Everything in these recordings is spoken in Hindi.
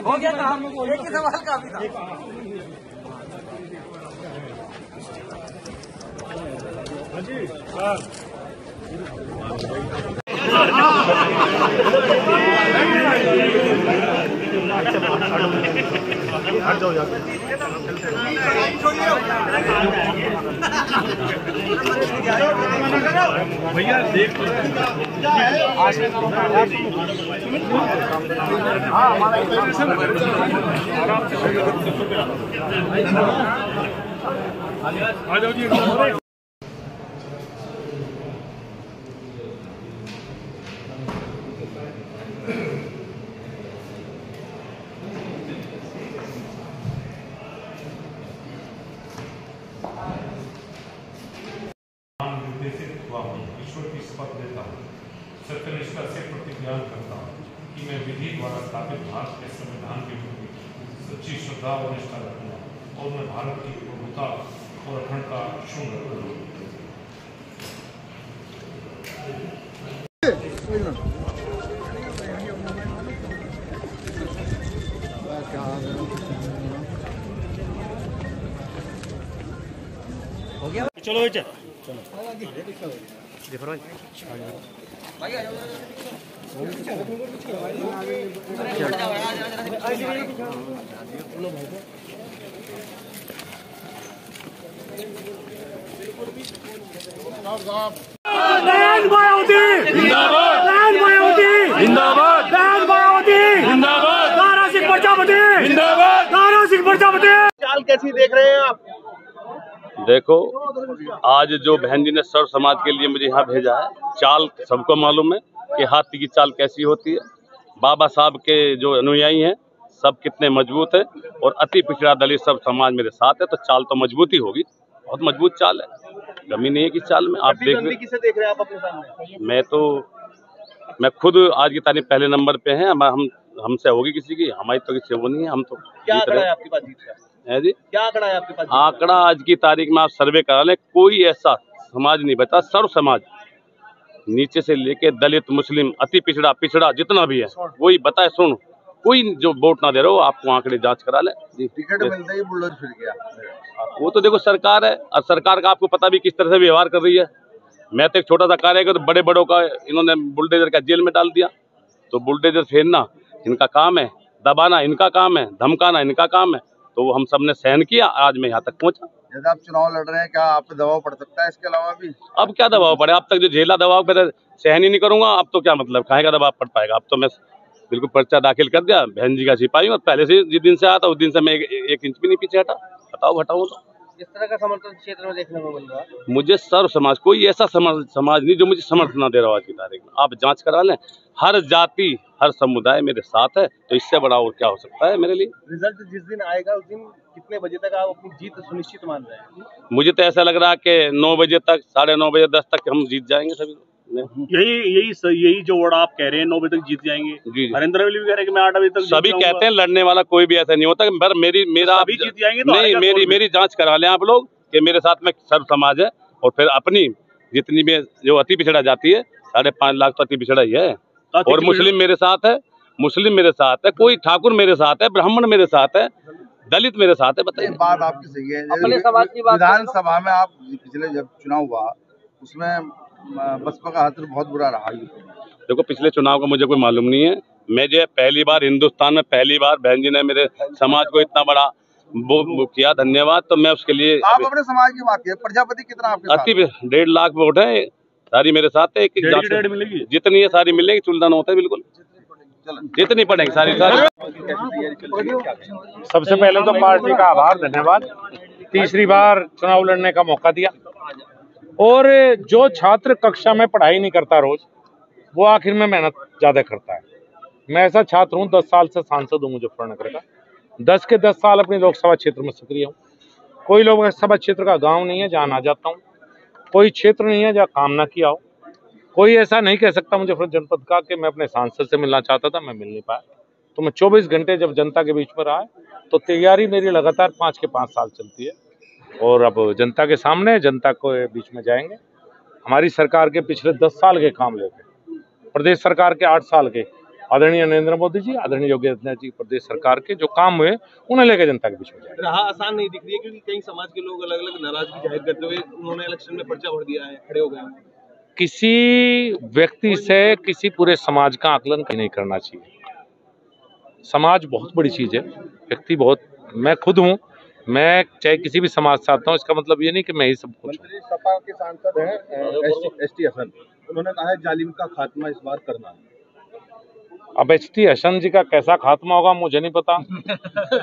हो गया काम, एक ही सवाल काफी था। हट जाओ यार। भैया देख आ जाओ जी। ईश्वर की शपथ लेता हूँ, सत्यनिष्ठा से प्रतिज्ञान करता हूँ कि मैं विधि द्वारा स्थापित भारत के संविधान के प्रति सच्ची श्रद्धा और निष्ठा रखूंगा और मैं भारत की प्रभुता और अखंडता क्षुण्ण रखूंगा। हो गया, चलो मायावती जिंदाबाद, मायावती जिंदाबाद, मायावती जिंदाबाद, तारा सिंह प्रजापति जिंदाबाद, तारा सिंह प्रजापति। चाल कैसी देख रहे हैं आप? देखो, आज जो बहन जी ने सर्व समाज के लिए मुझे यहाँ भेजा है, चाल सबको मालूम है कि हाथी की चाल कैसी होती है। बाबा साहब के जो अनुयायी हैं सब कितने मजबूत है और अति पिछड़ा दलित सब समाज मेरे साथ है, तो चाल तो मजबूत ही होगी, बहुत मजबूत चाल है, कमी नहीं है कि चाल में। आप देख रहे हैं आप अपने सामने? मैं खुद आज की तारीख पहले नंबर पे हैं। हमसे होगी किसी की, हमारी तो किसी वो नहीं है। हम तो क्या आंकड़ा है आपके पास जीत का? है जी, क्या आंकड़ा है आपके पास? आंकड़ा आज की तारीख में आप सर्वे करा लें, कोई ऐसा समाज नहीं बचा, सर्व समाज नीचे से लेके दलित मुस्लिम अति पिछड़ा जितना भी है वही बताए। सुन, कोई जो वोट ना दे रहा हो आपको आंकड़े जांच करा ले। टिकट मिलता ही बुलडोजर फिर गया। वो तो देखो सरकार है, और सरकार का आपको पता भी किस तरह से व्यवहार कर रही है। मैं तो एक छोटा सा कार्यकर, तो बड़े बड़ों का इन्होंने बुलडोजर का जेल में डाल दिया। तो बुलडोजर फेरना इनका काम है, दबाना इनका काम है, धमकाना इनका काम है। तो वो हम सब ने सहन किया, आज मैं यहाँ तक पहुँचा। जैसे आप चुनाव लड़ रहे हैं, क्या आप पे दबाव पड़ सकता है इसके अलावा भी? अब क्या दबाव पड़े, अब तक जो झेला दबाव पर सहन ही नहीं करूंगा, अब तो क्या मतलब काहे का दबाव पड़ पाएगा। अब तो मैं बिल्कुल पर्चा दाखिल कर दिया, बहन जी का सिपाही, और पहले से जिस दिन से आया था उस दिन से मैं एक इंच भी नहीं पीछे हटा। बताओ हटाऊं तो इस तरह का समर्थन क्षेत्र में देखने को मिल रहा है। मुझे सर्व समाज, कोई ऐसा समाज नहीं जो मुझे समर्थन ना दे रहा हो आज की तारीख में। आप जांच करा लें, हर जाति हर समुदाय मेरे साथ है, तो इससे बड़ा और क्या हो सकता है मेरे लिए। रिजल्ट जिस दिन आएगा उस दिन कितने बजे तक आप अपनी जीत सुनिश्चित मान रहे हैं? मुझे तो ऐसा लग रहा है कि 9 बजे तक, 9:30 बजे 10 तक हम जीत जाएंगे सभी। यही जो वर्ड आप कह रहे हैं 9 बजे तक जीत जाएंगे। जी, हरेंद्र भी कह रहे हैं कि मैं 8 बजे तक। सभी कहते हैं, लड़ने वाला कोई भी ऐसा नहीं होता। पर मेरा सभी जीत जाएंगे तो नहीं, मेरी जांच करा लें आप लोग कि मेरे साथ में सर्व समाज है, और फिर अपनी जितनी भी जो अति पिछड़ा जाती है, 5.5 लाख तो अति पिछड़ा ही है। और मुस्लिम मेरे साथ है, कोई ठाकुर मेरे साथ है, ब्राह्मण मेरे साथ है, दलित मेरे साथ है। बताइए, बात आपकी सही है। अपने समाज की बात। विधानसभा में आप पिछले जब चुनाव हुआ उसमें बसपा का हाथ बहुत बुरा रहा। देखो, पिछले चुनाव का मुझे कोई मालूम नहीं है। मैं जो पहली बार हिंदुस्तान में बहन जी ने मेरे समाज को इतना बड़ा वो किया, धन्यवाद। तो मैं उसके लिए आप अपने समाज की बात कीजिए। प्रजापति कितना आपके साथ? 1.5 लाख वोट है, सारी मेरे साथ है। मिलेगी जितनी है सारी मिलेगी, चुलदान होता है बिल्कुल, जितनी पड़ेगी सारी। सबसे पहले तो पार्टी का आभार, धन्यवाद। तीसरी बार चुनाव लड़ने का मौका दिया। और जो छात्र कक्षा में पढ़ाई नहीं करता रोज, वो आखिर में मेहनत ज्यादा करता है। मैं ऐसा छात्र हूँ, 10 साल से सांसद हूँ मुजफ्फरनगर का। 10 के 10 साल अपने लोकसभा क्षेत्र में सक्रिय हूँ। कोई लोकसभा क्षेत्र का गांव नहीं है जहाँ ना जाता हूँ, कोई क्षेत्र नहीं है जहाँ काम ना किया हो। कोई ऐसा नहीं कह सकता मुजफ्फरनगर जनपद का कि मैं अपने सांसद से मिलना चाहता था, मैं मिल नहीं पाया। तो मैं 24 घंटे जब जनता के बीच में रहा, तो तैयारी मेरी लगातार 5 के 5 साल चलती है। और अब जनता के सामने, जनता के बीच में जाएंगे। हमारी सरकार के पिछले 10 साल के काम लेके, प्रदेश सरकार के 8 साल के, आदरणीय नरेंद्र मोदी जी, आदरणीय योगी आदित्यनाथ जी, प्रदेश सरकार के जो काम हुए उन्हें लेकर जनता के बीच में जाए। राह आसान नहीं दिख रही है क्योंकि कई समाज के लोग अलग अलग नाराजगी जाहिर करते हुए उन्होंने इलेक्शन में पर्चा भर दिया है, खड़े हो गए हैं। किसी व्यक्ति से किसी पूरे समाज का आकलन नहीं करना चाहिए। समाज बहुत बड़ी चीज है, व्यक्ति बहुत, मैं खुद हूँ, मैं चाहे किसी भी समाज से आता हूँ, इसका मतलब ये नहीं कि मैं ही सब कुछ। मंत्री सपा के सांसद हैं एसटी हसन, उन्होंने कहा है जालिम का खात्मा इस बार करना है। अब एचटी हसन जी का कैसा खात्मा होगा मुझे नहीं पता,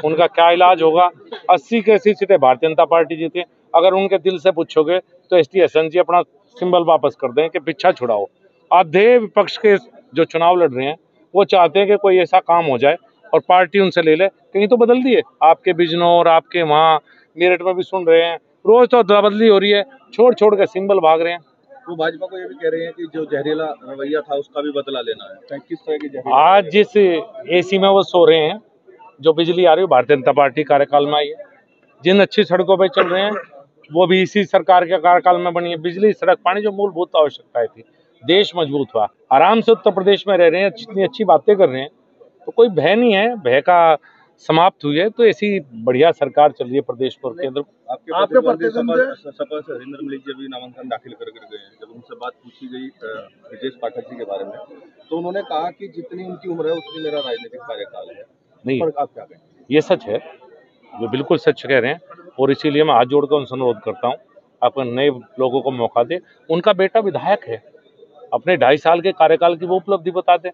उनका क्या इलाज होगा। 80 की 80 सीटें भारतीय जनता पार्टी जीती। अगर उनके दिल से पूछोगे तो एचटी हसन जी अपना सिंबल वापस कर दें कि पीछा छुड़ाओ। आधे विपक्ष के जो चुनाव लड़ रहे हैं वो चाहते हैं कि कोई ऐसा काम हो जाए और पार्टी उनसे ले ले। कहीं तो बदल दिए, आपके बिजनौर, आपके वहाँ मेरठ में भी सुन रहे हैं, रोज तो अदला बदली हो रही है, छोड़ छोड़ के सिंबल भाग रहे हैं। वो भाजपा को ये भी कह रहे हैं कि जो जहरीला रवैया था उसका भी बदला लेना है। किस तरह की जहरीला? आज जिस एसी में वो सो रहे हैं, जो बिजली आ रही है भारतीय जनता पार्टी कार्यकाल में आई है। जिन अच्छी सड़कों पे चल रहे हैं वो भी इसी सरकार के कार्यकाल में बनी है। बिजली, सड़क, पानी, जो मूलभूत आवश्यकताएं थी, देश मजबूत हुआ। आराम से उत्तर प्रदेश में रह रहे हैं, जितनी अच्छी बातें कर रहे हैं, तो कोई भय नहीं है, भय का समाप्त हुई है। तो ऐसी बढ़िया सरकार चल रही है प्रदेश पर केंद्र। आपके प्रतिद्वंदी सपा से हरिंदर मलिक जी भी नामांकन दाखिल कर गए हैं। जब उनसे बात पूछी गई ब्रजेश पाठक जी के बारे में, तो उन्होंने कहा कि जितनी उनकी उम्र है उतनी मेरा राजनीतिक कार्यकाल है। नहीं, आप क्या कहें? ये सच है, वो बिल्कुल सच कह रहे हैं, और इसीलिए मैं हाथ जोड़कर उनसे अनुरोध करता हूँ, आप नए लोगों को मौका दे। उनका बेटा विधायक है, अपने 2.5 साल के कार्यकाल की वो उपलब्धि बता दें,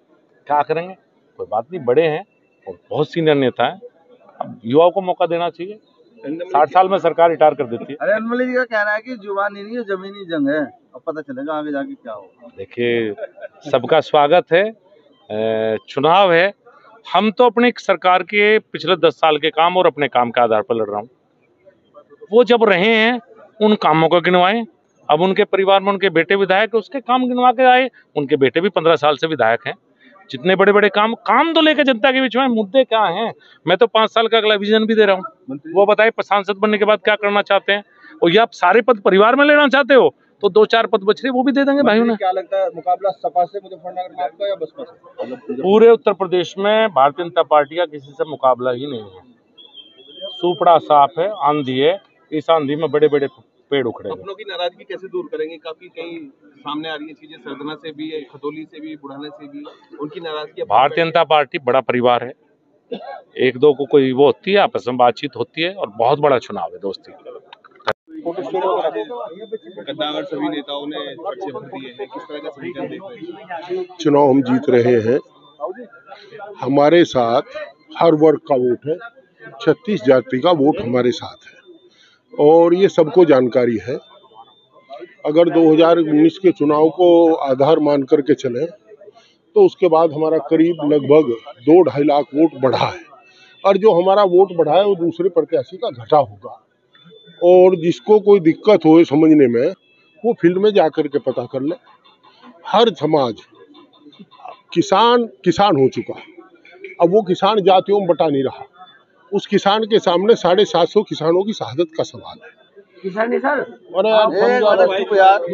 क्या करेंगे? कोई बात नहीं, बड़े हैं और बहुत सीनियर नेता हैं, अब युवाओं को मौका देना चाहिए। 60 साल में सरकार रिटायर कर देती है। अरे अनमोली जी का कहना है कि जुबानी नहीं है, जमीनी जंग है, अब पता चलेगा आगे जाके क्या होगा। देखिए, सबका स्वागत है, चुनाव है। हम तो अपनी सरकार के पिछले 10 साल के काम और अपने काम के आधार पर लड़ रहा हूँ। वो जब रहे हैं उन कामों को गिनवाएं। अब उनके परिवार में उनके बेटे विधायक, उसके काम गिनवा के आए। उनके बेटे भी 15 साल से विधायक हैं। जितने बड़े बड़े काम तो लेकर जनता के बीच में, मुद्दे क्या हैं? मैं तो 5 साल का अगला विजन भी दे रहा हूँ। वो बताए सांसद बनने के बाद क्या करना चाहते हैं, और या आप सारे पद परिवार में लेना चाहते हो तो 2-4 पद बच रहे वो भी दे देंगे भाई उन्हें। क्या लगता है मुकाबला सपा से मुजफ्फरनगर में आपका या बसपा से? पूरे उत्तर प्रदेश में भारतीय जनता पार्टी का किसी से मुकाबला ही नहीं है। सुपड़ा साफ है, आंधी है, इस आंधी में बड़े बड़े पेड़ उखड़े। अपनों की नाराजगी कैसे दूर करेंगे? काफी कई सामने आ रही है चीजें, सरदना से भी, खतौली से भी, बुढ़ाने से भी, उनकी नाराजगी। भारतीय जनता पार्टी बड़ा परिवार है, एक दो को कोई वो होती है, आपस में बातचीत होती है, और बहुत बड़ा चुनाव है दोस्ती। कद्दावर सभी नेताओं ने पर्चे भर दिए हैं, किस तरह का समीकरण देख रहे हैं? चुनाव हम जीत रहे हैं, हमारे साथ हर वर्ग का वोट है, 36 जाति का वोट हमारे साथ है, और ये सबको जानकारी है। अगर 2019 के चुनाव को आधार मान करके चलें तो उसके बाद हमारा करीब लगभग 2-2.5 लाख वोट बढ़ा है, और जो हमारा वोट बढ़ा है वो दूसरे प्रत्याशी का घटा होगा। और जिसको कोई दिक्कत हो समझने में, वो फील्ड में जा कर के पता कर ले। हर समाज किसान हो चुका, अब वो किसान जातियों में बटा नहीं रहा। उस किसान के सामने 750 किसानों की शहादत का सवाल है। किसान सर, अरे आप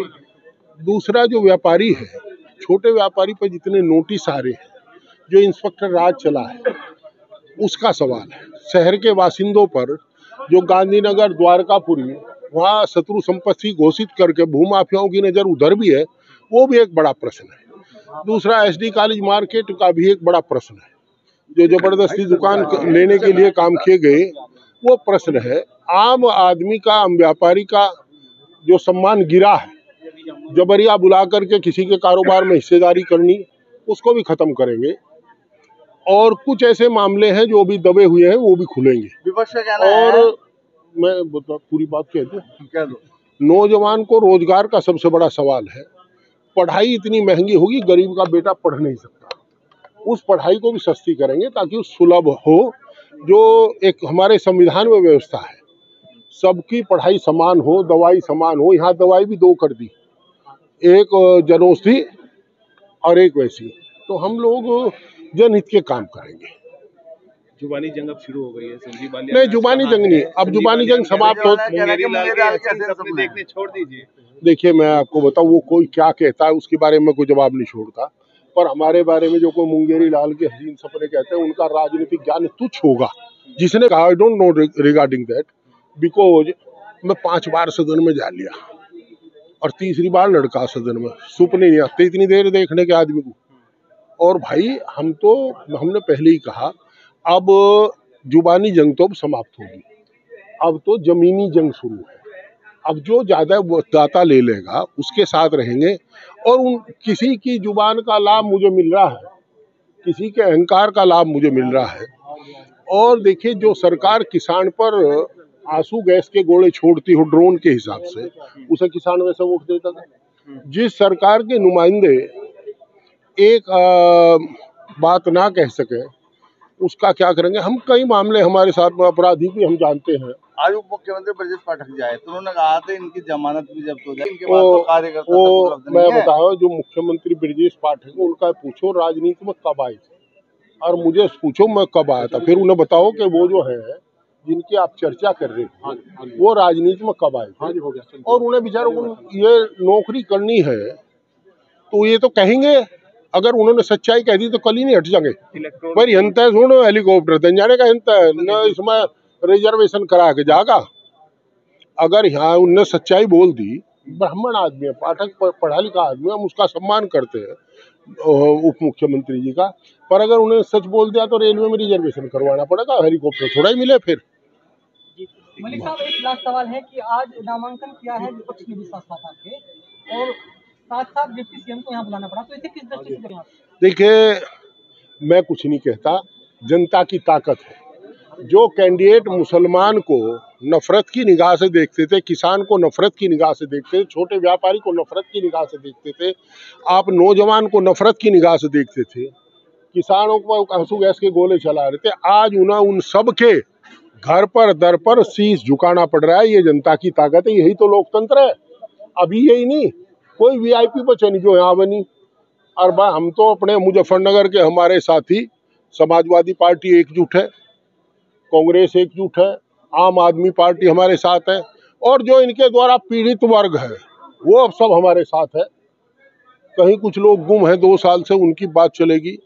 दूसरा जो व्यापारी है, छोटे व्यापारी पर जितने नोटिस आ रहे हैं, जो इंस्पेक्टर राज चला है, उसका सवाल है। शहर के बासिंदों पर जो गांधीनगर, द्वारकापुरी, वहाँ शत्रु संपत्ति घोषित करके भूमाफियाओं की नज़र उधर भी है, वो भी एक बड़ा प्रश्न है। दूसरा SD कॉलेज मार्केट का भी एक बड़ा प्रश्न है, जो जबरदस्ती दुकान लेने के लिए काम किए गए, वो प्रश्न है। आम आदमी का, आम व्यापारी का जो सम्मान गिरा है, जबरिया बुला करके किसी के कारोबार में हिस्सेदारी करनी, उसको भी खत्म करेंगे। और कुछ ऐसे मामले हैं जो भी दबे हुए हैं, वो भी खुलेंगे। विपक्ष का कहना और है, मैं पूरी बात कहती हूँ, क्या दो? नौजवान को रोजगार का सबसे बड़ा सवाल है। पढ़ाई इतनी महंगी होगी, गरीब का बेटा पढ़ नहीं सकता। उस पढ़ाई को भी सस्ती करेंगे ताकि सुलभ हो। जो एक हमारे संविधान में व्यवस्था है, सबकी पढ़ाई समान हो, दवाई समान हो। यहाँ दवाई भी 2 कर दी, एक जनौषधि और एक वैसी। तो हम लोग जनहित के काम करेंगे। जुबानी जंग अब शुरू हो गई है। संजीव बालियान नहीं, जुबानी जंग नहीं, अब जुबानी जंग समाप्त हो। देखने छोड़ दीजिए। देखिए, मैं आपको बताऊं, वो कोई क्या कहता है उसके बारे में कोई जवाब नहीं छोड़ता, पर हमारे बारे में जो कोई मुंगेरी लाल के हसीन सपने कहते हैं, उनका राजनीतिक ज्ञान तुच्छ होगा। जिसने कहा I don't know regarding that, because मैं 5 बार सदन में जा लिया और तीसरी बार लड़का सदन में, सुपने नहीं आते इतनी देर देखने के आदमी को। और भाई हमने पहले ही कहा, अब जुबानी जंग तो अब समाप्त होगी, अब तो जमीनी जंग शुरू है। अब जो ज्यादा दाता ले लेगा उसके साथ रहेंगे, और किसी की जुबान का लाभ मुझे मिल रहा है, किसी के अहंकार का लाभ मुझे मिल रहा है। और देखिए, जो सरकार किसान पर आंसू गैस के गोले छोड़ती हो ड्रोन के हिसाब से, उसे किसान वैसे वोट देता था। जिस सरकार के नुमाइंदे एक बात ना कह सके, उसका क्या करेंगे हम। कई मामले हमारे साथ में अपराधी भी हम जानते हैं। आज उप मुख्यमंत्री ब्रजेश पाठक जाए तो उन्होंने कहा था इनकी जमानत भी जब्त हो जाए, इनके बाद तो कार्यकर्ता मैं बताऊं, जो मुख्यमंत्री ब्रजेश पाठक, उनका पूछो राजनीति में कब आए थे, और मुझे पूछो मैं कब आया था, फिर उन्हें बताओ कि वो जो है जिनकी आप चर्चा कर रहे हैं वो राजनीति में कब आए थे। और उन्हें बेचारों को ये नौकरी करनी है तो ये तो कहेंगे, अगर उन्होंने सच्चाई कह दी तो कल ही नहीं हट जाएंगे। पर हंता है, सुनो हेलीकॉप्टर तन जाने का हंता है न, इसमें रिजर्वेशन करा के जागा। अगर यहाँ उनने सच्चाई बोल दी, ब्राह्मण आदमी है, पाठक पढ़ा लिखा आदमी, हम उसका सम्मान करते हैं उप मुख्यमंत्री जी का। पर अगर उन्हें सच बोल दिया तो रेलवे में रिजर्वेशन करवाना पड़ेगा, हेलीकॉप्टर थोड़ा ही मिले फिर। मलिक साहब, एक लास्ट सवाल है कि आज नामांकन किया है विपक्ष ने भी साथ आपके, और साथ साथ डिप्टी सीएम को यहाँ बुलाना पड़ा, तो इसे किस दृष्टि से देखें आप? देखिए, मैं कुछ नहीं कहता, जनता की ताकत है। जो कैंडिडेट मुसलमान को नफरत की निगाह से देखते थे, किसान को नफरत की निगाह से देखते थे, छोटे व्यापारी को नफरत की निगाह से देखते थे, आप नौजवान को नफरत की निगाह से देखते थे, किसानों को आंसू गैस के गोले चला रहे थे, आज उन्हें उन सब के घर पर दर पर शीश झुकाना पड़ रहा है। ये जनता की ताकत है, यही तो लोकतंत्र है। अभी यही नहीं, कोई वीआईपी बचे नहीं जो यहाँ बनी। और हम तो अपने मुजफ्फरनगर के हमारे साथी, समाजवादी पार्टी एकजुट है, कांग्रेस एकजुट है, आम आदमी पार्टी हमारे साथ है, और जो इनके द्वारा पीड़ित वर्ग है वो अब सब हमारे साथ है। कहीं कुछ लोग गुम हैं 2 साल से, उनकी बात चलेगी,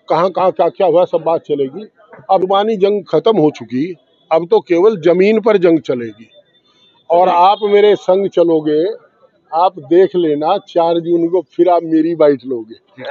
कहाँ कहाँ क्या क्या हुआ सब बात चलेगी। अब जुबानी जंग खत्म हो चुकी, अब तो केवल जमीन पर जंग चलेगी। और आप मेरे संग चलोगे, आप देख लेना 4 जून को फिर आप मेरी बाइट लोगे।